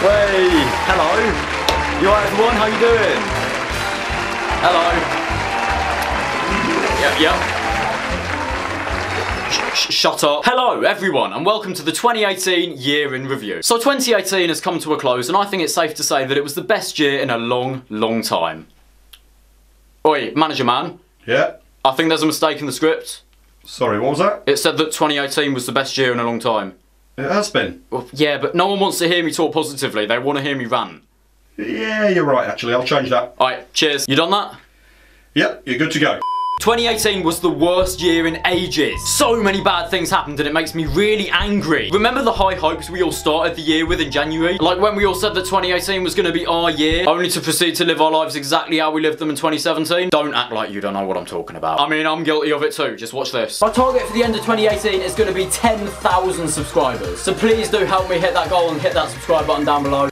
Hey, hello. You alright everyone? How you doing? Hello. Yep. Shut up. Hello everyone and welcome to the 2018 year in review. So 2018 has come to a close and I think it's safe to say that it was the best year in a long time. Oi, manager man. Yeah? I think there's a mistake in the script. Sorry, what was that? It said that 2018 was the best year in a long time. It has been. Well, yeah, but no one wants to hear me talk positively. They want to hear me rant. Yeah, you're right actually. I'll change that. Alright, cheers. You done that? Yep, you're good to go. 2018 was the worst year in ages. So many bad things happened and it makes me really angry. Remember the high hopes we all started the year with in January? Like when we all said that 2018 was going to be our year, only to proceed to live our lives exactly how we lived them in 2017? Don't act like you don't know what I'm talking about. I mean, I'm guilty of it too. Just watch this. My target for the end of 2018 is going to be 10,000 subscribers. So please do help me hit that goal and hit that subscribe button down below.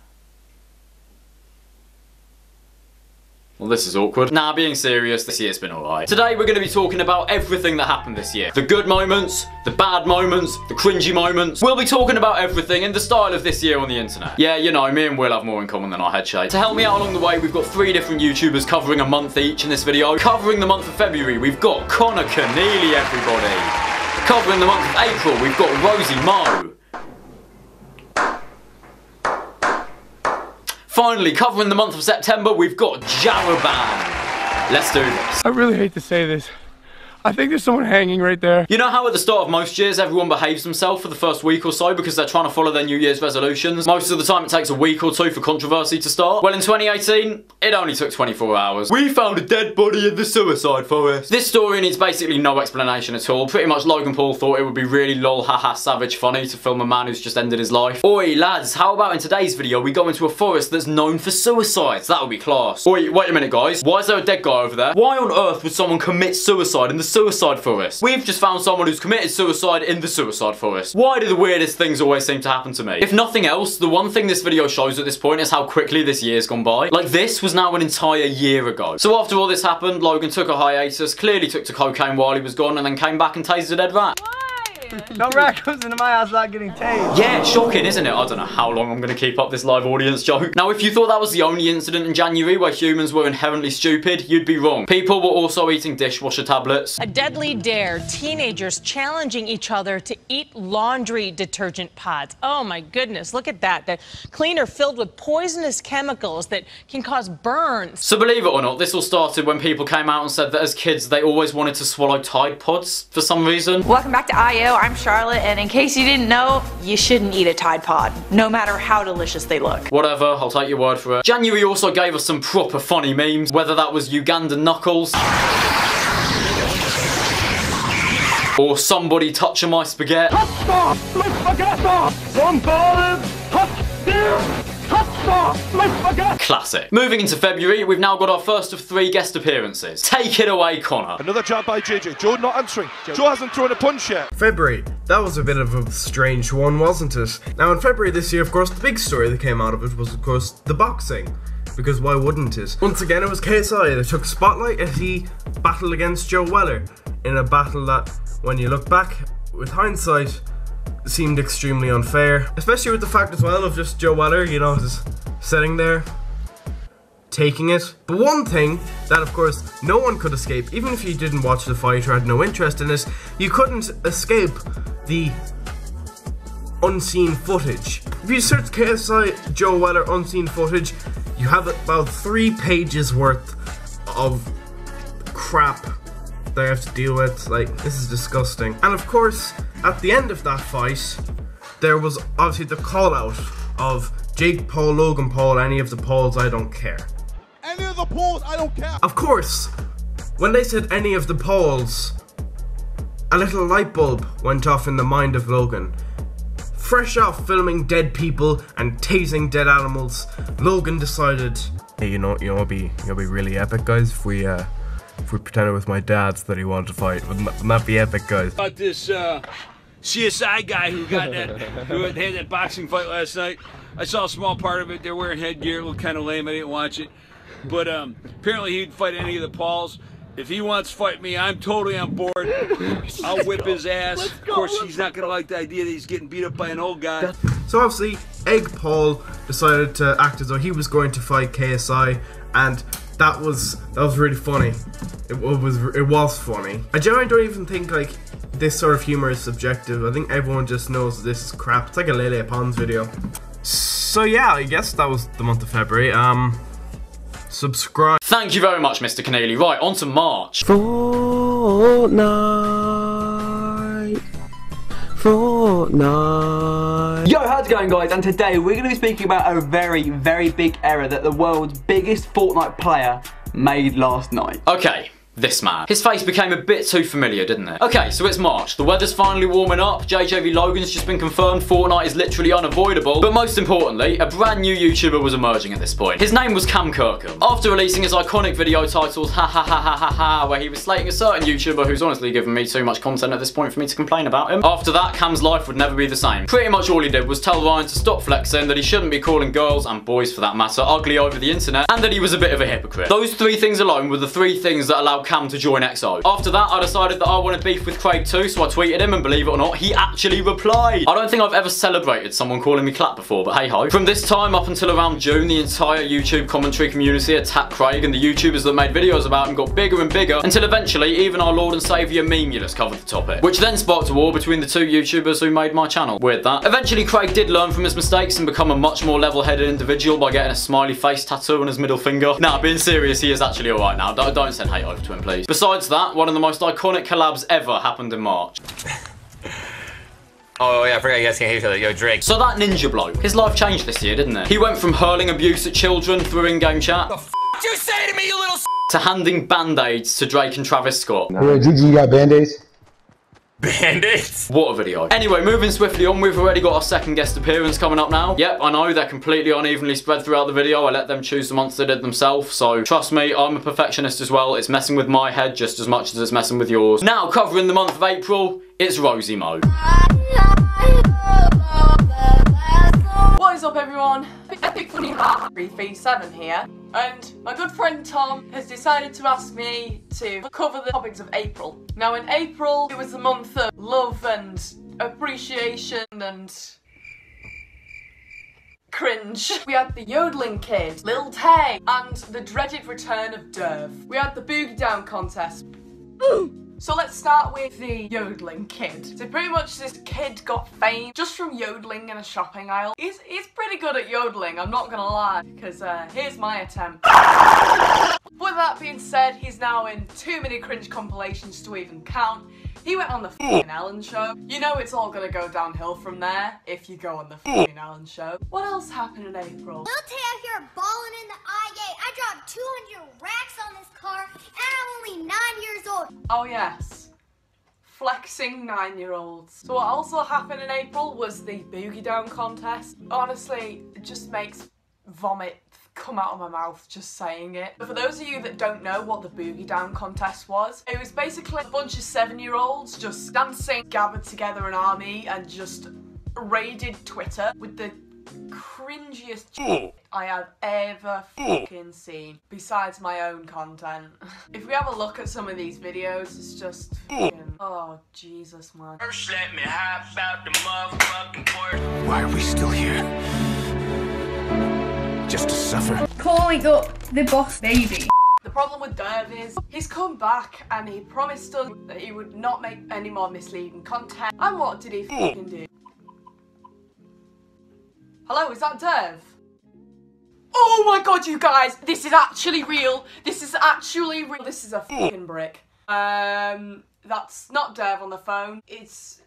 Well, this is awkward. Nah, being serious, this year's been alright. Today we're going to be talking about everything that happened this year. The good moments, the bad moments, the cringy moments. We'll be talking about everything in the style of this year on the internet. Yeah, you know, me and Will have more in common than our head shape. To help me out along the way, we've got 3 different YouTubers covering a month each in this video. Covering the month of February, we've got Conor, everybody. Covering the month of April, we've got Rosie Mo. Finally, covering the month of September, we've got Jaraban. Let's do this. I really hate to say this. I think there's someone hanging right there. You know how at the start of most years everyone behaves themselves for the first week or so because they're trying to follow their New Year's resolutions? Most of the time it takes a week or 2 for controversy to start. Well, in 2018, it only took 24 hours. We found a dead body in the suicide forest. This story needs basically no explanation at all. Pretty much Logan Paul thought it would be really lol haha savage funny to film a man who's just ended his life. Oi lads, how about in today's video we go into a forest that's known for suicides? That would be class. Oi, wait a minute guys. Why is there a dead guy over there? Why on earth would someone commit suicide in the suicide forest? We've just found someone who's committed suicide in the suicide forest. Why do the weirdest things always seem to happen to me? If nothing else, the one thing this video shows at this point is how quickly this year's gone by. Like this was now an entire year ago. So after all this happened, Logan took a hiatus, clearly took to cocaine while he was gone, and then came back and tased a dead rat. No rat comes into my house without getting tased. Yeah, shocking, isn't it? I don't know how long I'm going to keep up this live audience joke. Now, if you thought that was the only incident in January where humans were inherently stupid, you'd be wrong. People were also eating dishwasher tablets. A deadly dare, teenagers challenging each other to eat laundry detergent pods. Oh my goodness, look at that. The cleaner filled with poisonous chemicals that can cause burns. So believe it or not, this all started when people came out and said that as kids they always wanted to swallow Tide Pods for some reason. Welcome back to IO. I'm Charlotte, and in case you didn't know, you shouldn't eat a Tide Pod, no matter how delicious they look. Whatever, I'll take your word for it. January also gave us some proper funny memes, whether that was Ugandan Knuckles, or somebody touching my spaghetti. Classic. Moving into February, we've now got our first of 3 guest appearances. Take it away, Conor. Another jab by JJ. Joe not answering. Joe hasn't thrown a punch yet. February. That was a bit of a strange one, wasn't it? Now in February this year, of course, the big story that came out of it was, of course, the boxing. Because why wouldn't it? Once again, it was KSI that took spotlight as he battled against Joe Weller in a battle that, when you look back, with hindsight, seemed extremely unfair. Especially with the fact as well of just Joe Weller, you know, just sitting there, taking it. But one thing that of course no one could escape, even if you didn't watch the fight or had no interest in it, you couldn't escape the unseen footage. If you search KSI Joe Weller unseen footage, you have about 3 pages worth of crap that I have to deal with. Like, this is disgusting. And of course, at the end of that fight, there was obviously the call out of Jake Paul, Logan Paul, any of the Pauls, I don't care. Any of the Pauls, I don't care. Of course, when they said any of the Pauls, a little light bulb went off in the mind of Logan. Fresh off filming dead people and tasing dead animals, Logan decided, hey, you know, it'd be really epic, guys, if we pretended with my dads that he wanted to fight. Wouldn't that be epic, guys? About this CSI guy who had that boxing fight last night. I saw a small part of it. They're wearing headgear. It looked kind of lame. I didn't watch it. But apparently he'd fight any of the Pauls. If he wants to fight me, I'm totally on board. I'll whip his ass. Of course, he's not gonna like the idea that he's getting beat up by an old guy. So obviously, Egg Paul decided to act as though he was going to fight KSI, and that was really funny. It was funny. I generally don't even think like this sort of humor is subjective. I think everyone just knows this is crap. It's like a Lele Pons video. So yeah, I guess that was the month of February. Subscribe. Thank you very much, Mr. Keneally. Right, on to March. Fortnite. Yo, how's it going, guys? And today we're going to be speaking about a very, very big error that the world's biggest Fortnite player made last night. Okay. This man. His face became a bit too familiar, didn't it? Okay, so it's March. The weather's finally warming up. JJV Logan's just been confirmed. Fortnite is literally unavoidable. But most importantly, a brand new YouTuber was emerging at this point. His name was Cam Kirkham. After releasing his iconic video titled Ha Ha Ha Ha Ha Ha, where he was slating a certain YouTuber who's honestly given me too much content at this point for me to complain about him. After that, Cam's life would never be the same. Pretty much all he did was tell Ryan to stop flexing, that he shouldn't be calling girls, and boys for that matter, ugly over the internet, and that he was a bit of a hypocrite. Those three things alone were the three things that allowed Cam to join XO. After that, I decided that I wanted beef with Craig too, so I tweeted him, and believe it or not, he actually replied. I don't think I've ever celebrated someone calling me clap before, but hey ho. From this time up until around June, the entire YouTube commentary community attacked Craig, and the YouTubers that made videos about him got bigger and bigger, until eventually even our Lord and Saviour Memulus covered the topic, which then sparked a war between the two YouTubers who made my channel. Weird that. Eventually, Craig did learn from his mistakes and become a much more level-headed individual by getting a smiley face tattoo on his middle finger. Nah, being serious, he is actually alright now. Don't send hate over to him, please. Besides that, one of the most iconic collabs ever happened in March. Oh yeah, I forgot you guys can't hear each other. Yo, Drake. So that ninja bloke, his life changed this year, didn't it? He went from hurling abuse at children through in-game chat. What the f*** did you say to me, you little s***? To handing band-aids to Drake and Travis Scott. Yeah, Gigi, you got band-aids? Bandits? What a video. Anyway, moving swiftly on, we've already got our second guest appearance coming up now. Yep, I know, they're completely unevenly spread throughout the video. I let them choose the months they did themselves, so trust me, I'm a perfectionist as well. It's messing with my head just as much as it's messing with yours. Now, covering the month of April, it's Rosie Mo. What is up, everyone? Epic Funny 337 here, and my good friend Tom has decided to ask me to cover the topics of April. Now, in April, it was the month of love and appreciation and cringe. We had the yodeling kid, Lil Tay, and the dreaded return of Derv. We had the boogie down contest. So let's start with the yodeling kid. So pretty much this kid got fame just from yodeling in a shopping aisle. He's pretty good at yodeling, I'm not gonna lie, because here's my attempt. With that being said, he's now in too many cringe compilations to even count. He went on the f***ing Ellen show. You know it's all gonna go downhill from there if you go on the f***ing Ellen show. What else happened in April? Lil Tay out here balling in the I-gate. I dropped 200 racks on this car and I'm only 9 years old. Oh yes. Flexing 9-year-olds. So what also happened in April was the boogie down contest. Honestly, it just makes vomit come out of my mouth just saying it. But for those of you that don't know what the boogie down contest was, it was basically a bunch of 7-year-olds just dancing, gathered together an army and just raided Twitter with the cringiest shit I have ever fucking seen, besides my own content. If we have a look at some of these videos, it's just fucking, oh Jesus man. First let me hop out the motherfucking porch. Why are we still here? Just to suffer. Calling up the boss baby. The problem with Derv is he's come back and he promised us that he would not make any more misleading content. And what did he fucking do? Hello, is that Derv? Oh my god, you guys, this is actually real. This is actually real. This is a fucking brick. That's not Derv on the phone. It's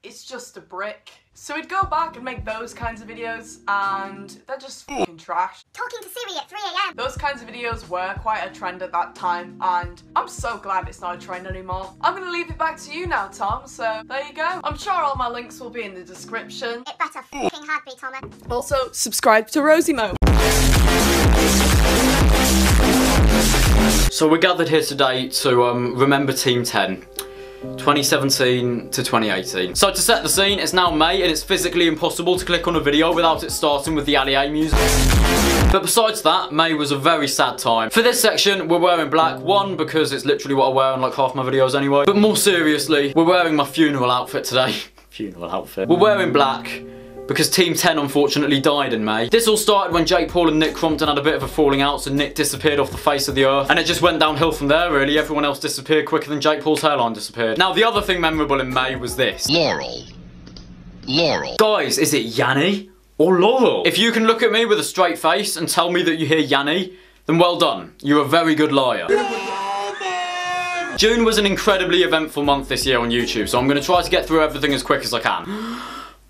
just a brick. So we'd go back and make those kinds of videos, and they're just fucking trash. Talking to Siri at 3 AM. Those kinds of videos were quite a trend at that time, and I'm so glad it's not a trend anymore. I'm gonna leave it back to you now, Tom, so there you go. I'm sure all my links will be in the description. It better fucking hard be, Thomas. Also, subscribe to Rosie Mo. So we're gathered here today to remember Team 10. 2017 to 2018. So to set the scene, it's now May and it's physically impossible to click on a video without it starting with the Ali A music. But besides that, May was a very sad time. For this section, we're wearing black. One, because it's literally what I wear on like half my videos anyway. But more seriously, we're wearing my funeral outfit today. Funeral outfit. We're wearing black because Team 10 unfortunately died in May. This all started when Jake Paul and Nick Crompton had a bit of a falling out, so Nick disappeared off the face of the earth. And it just went downhill from there, really. Everyone else disappeared quicker than Jake Paul's hairline disappeared. Now, the other thing memorable in May was this. Laurel. Guys, is it Yanni or Laurel? If you can look at me with a straight face and tell me that you hear Yanni, then well done. You're a very good liar. June was an incredibly eventful month this year on YouTube, so I'm going to try to get through everything as quick as I can.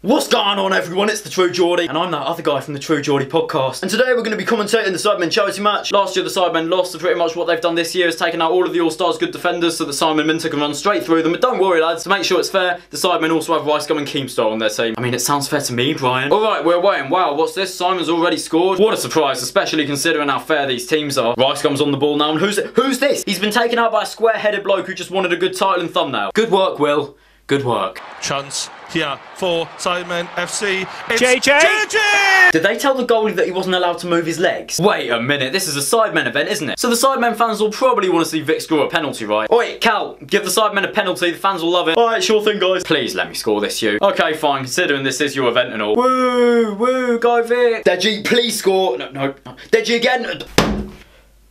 What's going on, everyone? It's the True Geordie, and I'm that other guy from the True Geordie podcast. And today we're going to be commentating the Sidemen charity match. Last year the Sidemen lost, so pretty much what they've done this year is taken out all of the All-Stars good defenders so that Simon Minter can run straight through them. But don't worry, lads, to make sure it's fair, the Sidemen also have Rice Gum and Keemstar on their team. I mean, it sounds fair to me, Brian. Alright, we're away, and wow, what's this? Simon's already scored? What a surprise, especially considering how fair these teams are. Rice Gum's on the ball now, and who's this? He's been taken out by a square-headed bloke who just wanted a good title and thumbnail. Good work, Will. Good work. Chance here for Sidemen FC. It's JJ! Did they tell the goalie that he wasn't allowed to move his legs? Wait a minute, this is a Sidemen event, isn't it? So the Sidemen fans will probably want to see Vic score a penalty, right? Oi, Cal, give the Sidemen a penalty, the fans will love it. Alright, sure thing, guys. Please let me score this, you. Okay, fine, considering this is your event and all. Woo, woo, go Vic. Deji, please score. No. Deji again.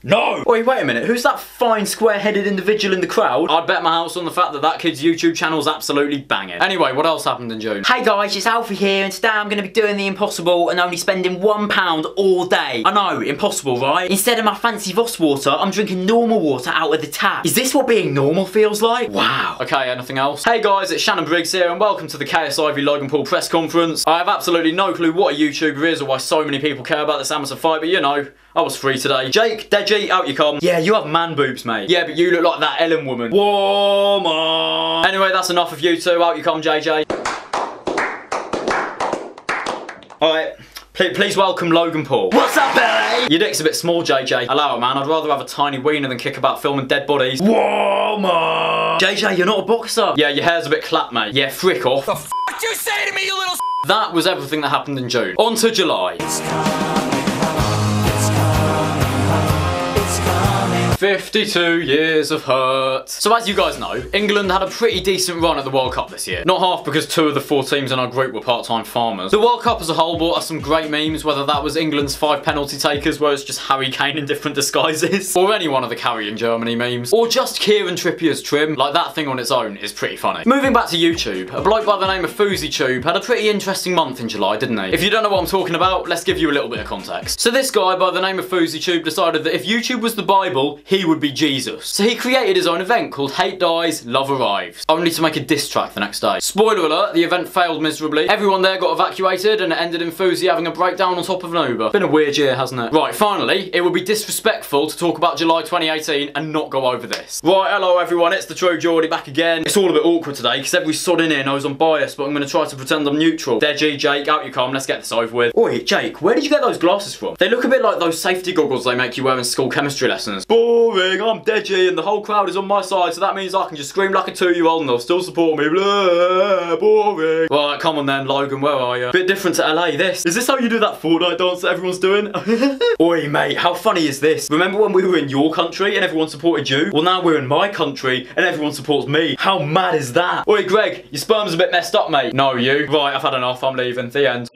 No! Oi, wait a minute, who's that fine square-headed individual in the crowd? I'd bet my house on the fact that that kid's YouTube channel's absolutely banging. Anyway, what else happened in June? Hey guys, it's Alfie here, and today I'm going to be doing the impossible and only spending £1 all day. I know, impossible, right? Instead of my fancy Voss water, I'm drinking normal water out of the tap. Is this what being normal feels like? Wow. Okay, anything else? Hey guys, it's Shannon Briggs here, and welcome to the KSI v Logan Paul press conference. I have absolutely no clue what a YouTuber is or why so many people care about this amateur fight, but you know, I was free today. Jake, Deji, out you come. Yeah, you have man boobs, mate. Yeah, but you look like that Ellen woman. Woman. Anyway, that's enough of you two. Out you come, JJ. Alright. Please welcome Logan Paul. What's up, Billy? Your dick's a bit small, JJ. Allow it, man. I'd rather have a tiny wiener than kick about filming dead bodies. Woman. JJ, you're not a boxer. Yeah, your hair's a bit clapped, mate. Yeah, frick off. The f*** you say to me, you little s***? That was everything that happened in June. On to July. 52 years of hurt. So as you guys know, England had a pretty decent run at the World Cup this year. Not half because 2 of the 4 teams in our group were part-time farmers. The World Cup as a whole brought us some great memes, whether that was England's 5 penalty takers where it's just Harry Kane in different disguises, or any one of the Carrying Germany memes, or just Kieran Trippier's trim. Like, that thing on its own is pretty funny. Moving back to YouTube, a bloke by the name of FouseyTube had a pretty interesting month in July, didn't he? If you don't know what I'm talking about, let's give you a little bit of context. So this guy by the name of FouseyTube decided that if YouTube was the Bible, he would be Jesus. So he created his own event called Hate Dies, Love Arrives, only to make a diss track the next day. Spoiler alert, the event failed miserably. Everyone there got evacuated and it ended in Fousey having a breakdown on top of an Uber. Been a weird year, hasn't it? Right, finally, it would be disrespectful to talk about July 2018 and not go over this. Right, hello everyone, it's the True Geordie back again. It's all a bit awkward today because every sod in here knows I'm biased, but I'm going to try to pretend I'm neutral. Deji, Jake, out you come, let's get this over with. Oi, Jake, where did you get those glasses from? They look a bit like those safety goggles they make you wear in school chemistry lessons. Boring, I'm Deji and the whole crowd is on my side, so that means I can just scream like a 2-year-old and they'll still support me. Blah, boring. Right, come on then, Logan, where are you? Bit different to LA, this. Is this how you do that Fortnite dance that everyone's doing? Oi, mate, how funny is this? Remember when we were in your country and everyone supported you? Well, now we're in my country and everyone supports me. How mad is that? Oi, Greg, your sperm's a bit messed up, mate. No, you. Right, I've had enough, I'm leaving. The end.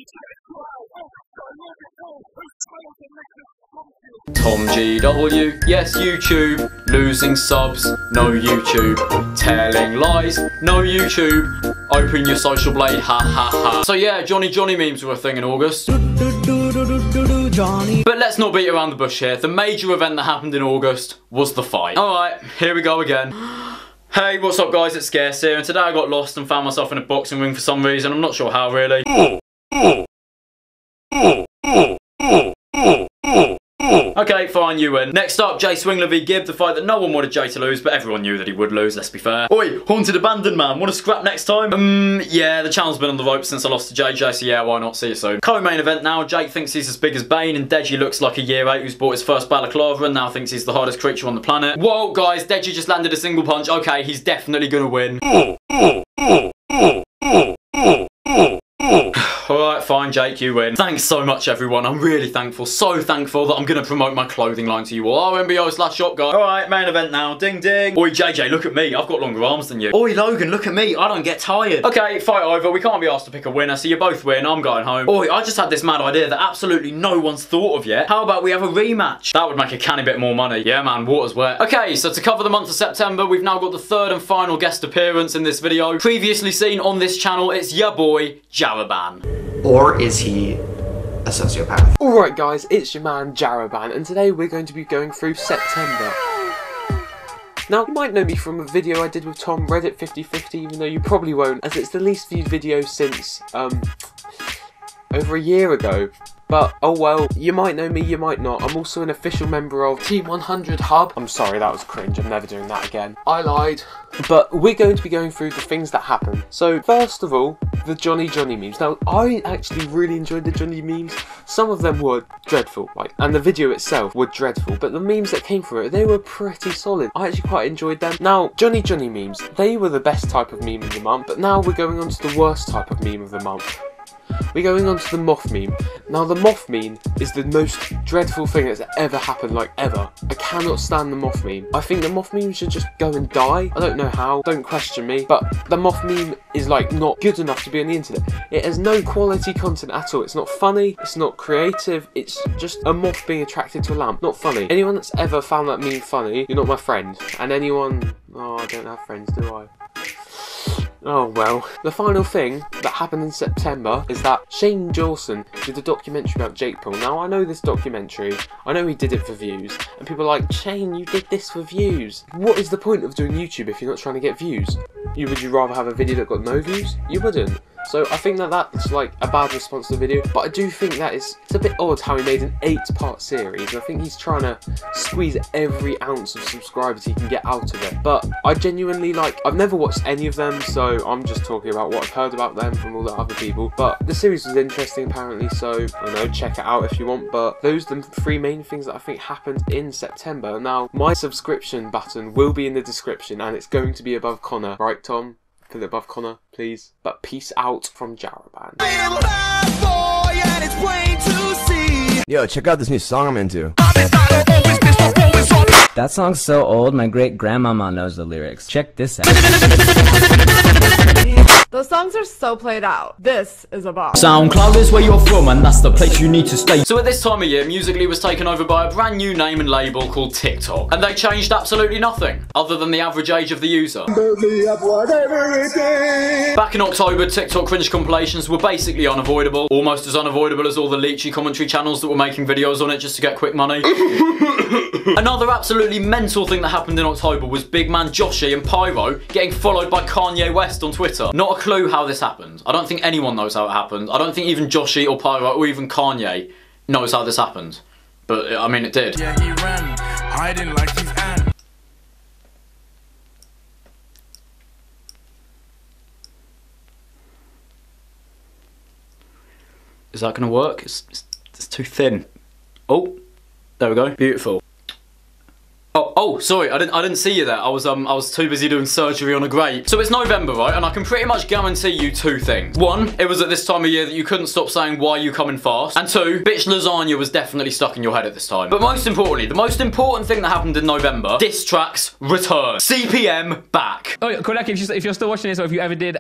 TomGW, yes YouTube, losing subs, no YouTube, telling lies, no YouTube, open your social blade, ha ha ha. So yeah, Johnny memes were a thing in August. But let's not beat around the bush here, the major event that happened in August was the fight. Alright, here we go again. Hey, what's up guys, it's Scarce here, and today I got lost and found myself in a boxing ring for some reason, I'm not sure how really. Okay, fine, you win. Next up, Jay Swingler v Gibb, the fight that no one wanted Jay to lose, but everyone knew that he would lose, let's be fair. Oi, Haunted Abandoned Man, want to scrap next time? Yeah, the channel's been on the ropes since I lost to JJ, so yeah, why not? See you soon. Co-main event now, Jake thinks he's as big as Bane, and Deji looks like a year 8 who's bought his first balaclava and now thinks he's the hardest creature on the planet. Whoa, guys, Deji just landed a single punch. Okay, he's definitely gonna win. Alright, fine. fine, Jake, you win. Thanks so much, everyone. I'm really thankful, so thankful that I'm going to promote my clothing line to you all. RMBO/shop guy. Alright, main event now. Ding, ding. Oi, JJ, look at me. I've got longer arms than you. Oi, Logan, look at me. I don't get tired. Okay, fight over. We can't be asked to pick a winner, so you both win. I'm going home. Oi, I just had this mad idea that absolutely no one's thought of yet. How about we have a rematch? That would make a canny bit more money. Yeah, man, water's wet. Okay, so to cover the month of September, we've now got the third and final guest appearance in this video. Previously seen on this channel, it's your boy, Jaraban. Or is he a sociopath? Alright guys, it's your man Jaraban, and today we're going to be going through September. Now, you might know me from a video I did with Tom, Reddit 50/50, even though you probably won't, as it's the least viewed video since, over a year ago. But, oh well, you might know me, you might not. I'm also an official member of Team 100 Hub. I'm sorry, that was cringe. I'm never doing that again. I lied. But we're going to be going through the things that happen. So, first of all, the Johnny memes. Now, I actually really enjoyed the Johnny memes. Some of them were dreadful, like, and the video itself were dreadful. But the memes that came through it, they were pretty solid. I actually quite enjoyed them. Now, Johnny memes, they were the best type of meme of the month. But now we're going on to the worst type of meme of the month. We're going on to the moth meme. Now, the moth meme is the most dreadful thing that's ever happened, like, ever. I cannot stand the moth meme. I think the moth meme should just go and die. I don't know how, don't question me, but the moth meme is, like, not good enough to be on the internet. It has no quality content at all. It's not funny, it's not creative, it's just a moth being attracted to a lamp. Not funny. Anyone that's ever found that meme funny, you're not my friend. And anyone... oh, I don't have friends, do I? Oh well. The final thing that happened in September is that Shane Dawson did a documentary about Jake Paul. Now, I know this documentary, I know he did it for views, and people are like, Shane, you did this for views. What is the point of doing YouTube if you're not trying to get views? Would you rather have a video that got no views? You wouldn't. So I think that that's like a bad response to the video, but I do think that it's a bit odd how he made an 8-part series. I think he's trying to squeeze every ounce of subscribers he can get out of it. But I genuinely, like, I've never watched any of them, so I'm just talking about what I've heard about them from all the other people. But the series was interesting apparently, so I don't know, check it out if you want. But those are the 3 main things that I think happened in September. Now, my subscription button will be in the description, and it's going to be above Conor, right, Tom? Put it above Conor, please. But peace out from Jaraban. Yo, check out this new song I'm into. That song's so old, my great-grandmama knows the lyrics. Check this out. Those songs are so played out. This is a boss. SoundCloud is where you're from, and that's the place you need to stay. So at this time of year, Musical.ly was taken over by a brand new name and label called TikTok. And they changed absolutely nothing, other than the average age of the user. Back in October, TikTok cringe compilations were basically unavoidable. Almost as unavoidable as all the leechy commentary channels that were making videos on it just to get quick money. Another absolutely mental thing that happened in October was big man Joshy and Pyro getting followed by Kanye West on Twitter. Not a clue how this happened. I don't think anyone knows how it happened. I don't think even Joshy or Pyro or even Kanye knows how this happened. But, I mean, it did. Yeah, he ran, hiding like he's Anne. Is that gonna work? It's too thin. Oh, there we go. Beautiful. Oh, sorry, I didn't see you there. I was too busy doing surgery on a grape. So it's November, right? And I can pretty much guarantee you 2 things. 1, it was at this time of year that you couldn't stop saying, why are you coming fast? And 2, bitch lasagna was definitely stuck in your head at this time. But most importantly, the most important thing that happened in November, diss tracks return. CPM back. Oh, Kodak, if you're still watching this, or if you ever did,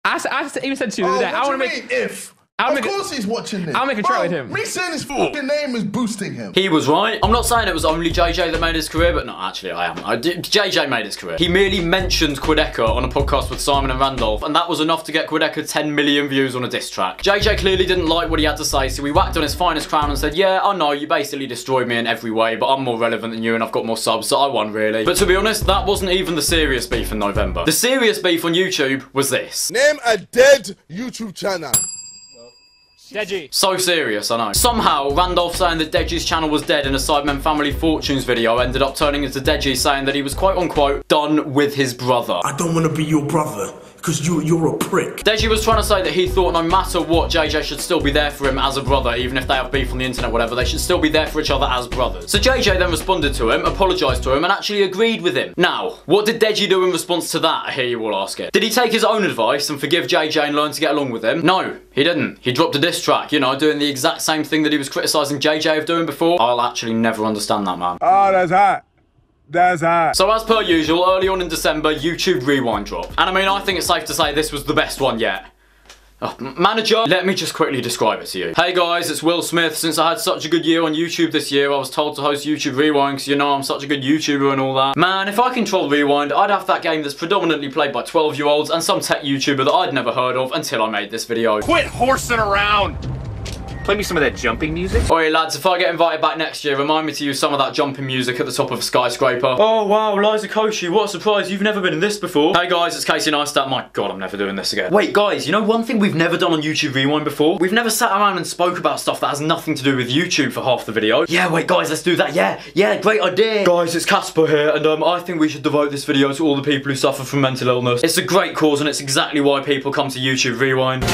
I even said to you the other day, I want to make... Of course he's watching this. I'll make a track with him. Me saying his fucking name is boosting him. He was right. I'm not saying it was only JJ that made his career, but no, actually I am. JJ made his career. He merely mentioned Quadeca on a podcast with Simon and Randolph, and that was enough to get Quadeca 10 million views on a diss track. JJ clearly didn't like what he had to say, so he whacked on his finest crown and said, yeah, I know, you basically destroyed me in every way, but I'm more relevant than you and I've got more subs, so I won, really. But to be honest, that wasn't even the serious beef in November. The serious beef on YouTube was this. Name a dead YouTube channel. Deji. So serious, I know. Somehow, Randolph saying that Deji's channel was dead in a Sidemen Family Fortunes video ended up turning into Deji saying that he was quote unquote done with his brother. I don't want to be your brother, Because you're a prick. Deji was trying to say that he thought no matter what, JJ should still be there for him as a brother, even if they have beef on the internet, whatever, they should still be there for each other as brothers. So JJ then responded to him, apologised to him, and actually agreed with him. Now, what did Deji do in response to that, I hear you all asking? Did he take his own advice and forgive JJ and learn to get along with him? No, he didn't. He dropped a diss track, you know, doing the exact same thing that he was criticising JJ of doing before. I'll actually never understand that, man. Oh, that's hot. That's hot. So as per usual, early on in December, YouTube Rewind dropped. And I mean, I think it's safe to say this was the best one yet. Oh, manager, let me just quickly describe it to you. Hey guys, it's Will Smith. Since I had such a good year on YouTube this year, I was told to host YouTube Rewind because you know I'm such a good YouTuber and all that. Man, if I controlled Rewind, I'd have that game that's predominantly played by 12-year-olds and some tech YouTuber that I'd never heard of until I made this video. Quit horsing around! Play me some of that jumping music. Oi lads, if I get invited back next year, remind me to use some of that jumping music at the top of a skyscraper. Oh wow, Liza Koshy, what a surprise, you've never been in this before. Hey guys, it's Casey Neistat. My god, I'm never doing this again. Wait guys, you know one thing we've never done on YouTube Rewind before? We've never sat around and spoke about stuff that has nothing to do with YouTube for half the video. Yeah, wait guys, let's do that. Yeah, great idea. Guys, it's Casper here, and I think we should devote this video to all the people who suffer from mental illness. It's a great cause, and it's exactly why people come to YouTube Rewind.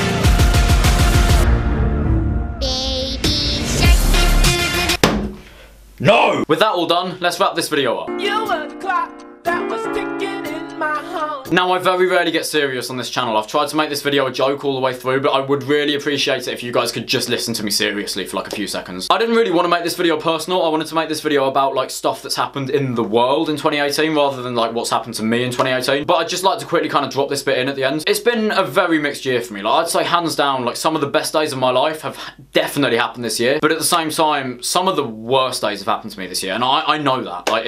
No! With that all done, let's wrap this video up. You were the clock that was ticking in my home. Now, I very rarely get serious on this channel. I've tried to make this video a joke all the way through, but I would really appreciate it if you guys could just listen to me seriously for like a few seconds. I didn't really want to make this video personal. I wanted to make this video about like stuff that's happened in the world in 2018 rather than like what's happened to me in 2018. But I'd just like to quickly kind of drop this bit in at the end. It's been a very mixed year for me. Like, I'd say hands down, like some of the best days of my life have definitely happened this year. But at the same time, some of the worst days have happened to me this year. And I know that. Like,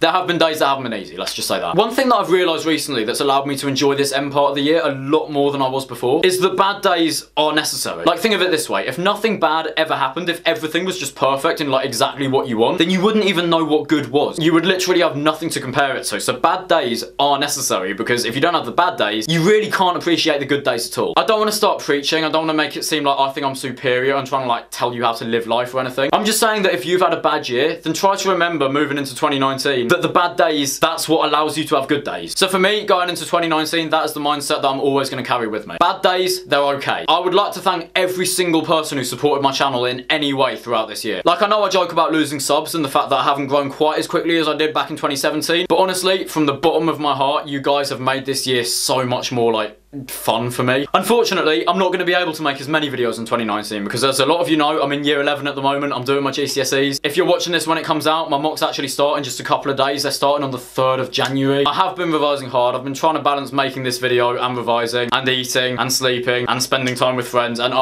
there have been days that haven't been easy, let's just say that. One thing that I've realised recently that's allowed me to enjoy this end part of the year a lot more than I was before is that bad days are necessary. Like, think of it this way, if nothing bad ever happened, if everything was just perfect and like exactly what you want, then you wouldn't even know what good was. You would literally have nothing to compare it to. So bad days are necessary because if you don't have the bad days, you really can't appreciate the good days at all. I don't want to start preaching, I don't want to make it seem like I think I'm superior and trying to like tell you how to live life or anything. I'm just saying that if you've had a bad year, then try to remember moving into 2019 that the bad days, that's what allows you to have good days. So for me, going into 2019, that is the mindset that I'm always going to carry with me. Bad days, they're okay. I would like to thank every single person who supported my channel in any way throughout this year. Like, I know I joke about losing subs and the fact that I haven't grown quite as quickly as I did back in 2017, but honestly, from the bottom of my heart, you guys have made this year so much more like fun for me. Unfortunately, I'm not going to be able to make as many videos in 2019 because as a lot of you know, I'm in year 11 at the moment. I'm doing my GCSEs. If you're watching this when it comes out, my mock's actually starting just a couple of days. They're starting on the 3rd of January. I have been revising hard. I've been trying to balance making this video and revising and eating and sleeping and spending time with friends and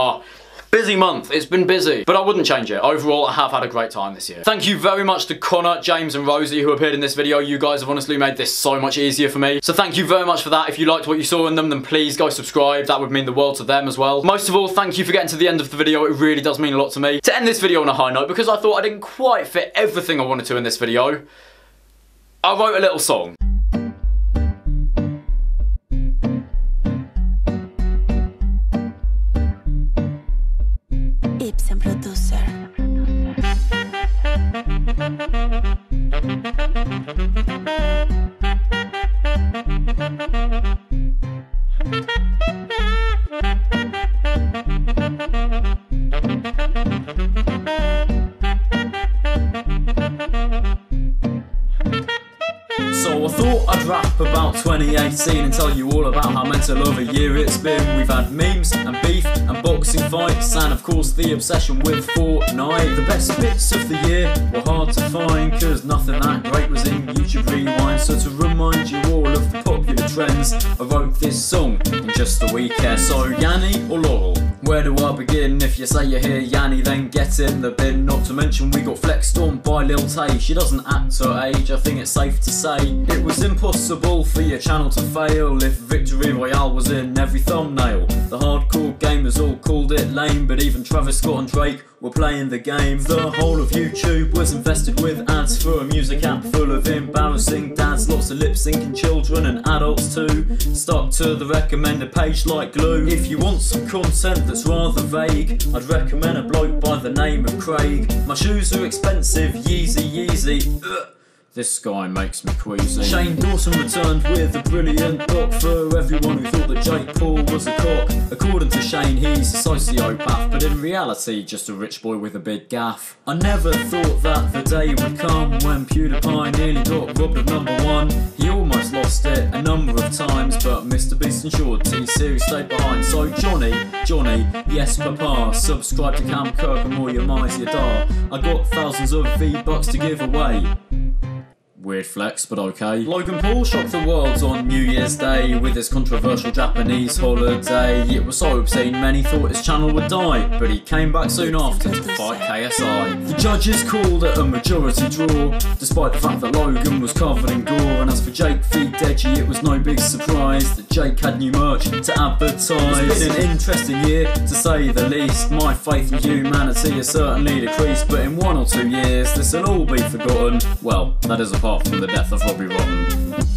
busy month. It's been busy, but I wouldn't change it. Overall, I have had a great time this year. Thank you very much to Conor, James and Rosie who appeared in this video. You guys have honestly made this so much easier for me. So thank you very much for that. If you liked what you saw in them, then please go subscribe. That would mean the world to them as well. Most of all, thank you for getting to the end of the video. It really does mean a lot to me. To end this video on a high note, because I thought I didn't quite fit everything I wanted to in this video, I wrote a little song. So I thought I'd rap about 2018 and tell you all about how mental of a year it's been. We've had memes and beef and boxing fights and of course the obsession with Fortnite. The best bits of the year were hard to find cause nothing that great was in YouTube Rewind. So to remind you all of the popular trends, I wrote this song in just a weekend. So Yanni or Laurel, where do I begin? If you say you hear Yanni, then get in the bin. Not to mention we got flexed on by Lil Tay. She doesn't act her age, I think it's safe to say it was impossible for your channel to fail if Victory Royale was in every thumbnail. The hardcore gamers all called it lame, but even Travis Scott and Drake were playing the game. The whole of YouTube was invested with ads for a music app full of embarrassing dads. Lots of lip-syncing children and adults too. Stuck to the recommended page like glue. If you want some content that's rather vague, I'd recommend a bloke by the name of Craig. My shoes are expensive, Yeezy. This guy makes me queasy. Shane Dawson returned with a brilliant doc for everyone who thought that Jake Paul was a cock. According to Shane, he's a sociopath, but in reality, just a rich boy with a big gaff. I never thought that the day would come when PewDiePie nearly got robbed of #1. He almost lost it a number of times, but Mr. Beast ensured T-Series stayed behind. So Johnny, yes papa, subscribe to Cam Kirk and more your mighty dar. I got thousands of V-Bucks to give away. Weird flex, but okay. Logan Paul shocked the world on New Year's Day with his controversial Japanese holiday. It was so obscene, many thought his channel would die, but he came back soon after to fight KSI. The judges called it a majority draw, despite the fact that Logan was covered in gore. And as for Jake v Deji, it was no big surprise that Jake had new merch to advertise. It's been an interesting year, to say the least. My faith in humanity has certainly decreased, but in 1 or 2 years, this'll all be forgotten. Well, that is apart from the death of Robbie Rotten.